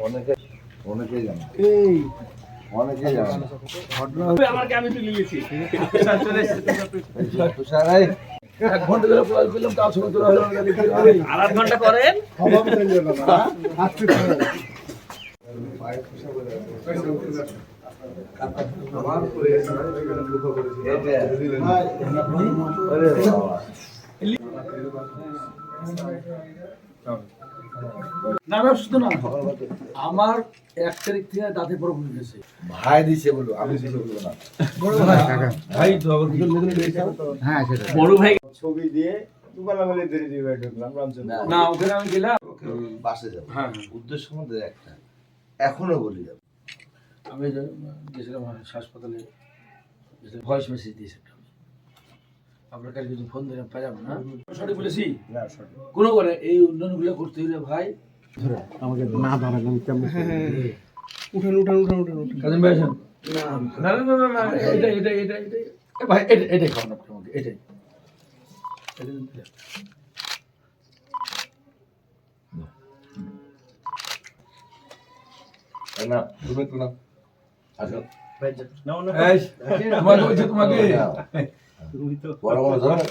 অনেকে অনেকেই জানে, এই অনেকেই জানে। ঘটনা হচ্ছে আমাকে আমি তুলে নিয়েছি তুষার এই, 1 ঘন্টা ধরে প্রয়াস করলাম, তার সঙ্গে তোরা হলো না, আর 8 ঘন্টা করেন আরে বাবা। না না শুধু না, আমার 1 তারিখ থেকে দাঁতে প্রবলেম হয়েছে। ভাই দিছে বলো, আমি দিছে বলবো না। বড় ভাই ভাই তো আবার দুজন মেদিনী গেছিলাম। হ্যাঁ সেটা বড় ভাই ছবি দিয়ে দুবেলা মিলে দেরি দিয়ে ঢুকলাম রামচন্দ্র। না ওখানে আমি গেলাম, ওকে বাসে যাবো। হ্যাঁ উদ্দেশ্য মধ্যে একটা, এখনো বলি যাবো। আমি গেছিলাম হাসপাতালে, ভয়েস মেসেজ দিয়েছি আপনার কাছে যদি ফোন দিলাম পাই যাবো না, সঠিক বলেছি না সঠিক। কোনো করে এই উন্নয়নগুলো করতে হলে ভাই আমাকে না দাঁড়ালাম কেমন উঠান উঠান উঠান উঠান উঠান। কাজে ভাই আসেন। না না না না না, এটা এটা এটা এটা এ ভাই এটা এটাই খাওয়ান আপনি আমাকে, এটাই এটাই দিন। না তুমি একটু না, আসো। এই, তোমাকে বলছি তোমাকে বড় বড় ধরো।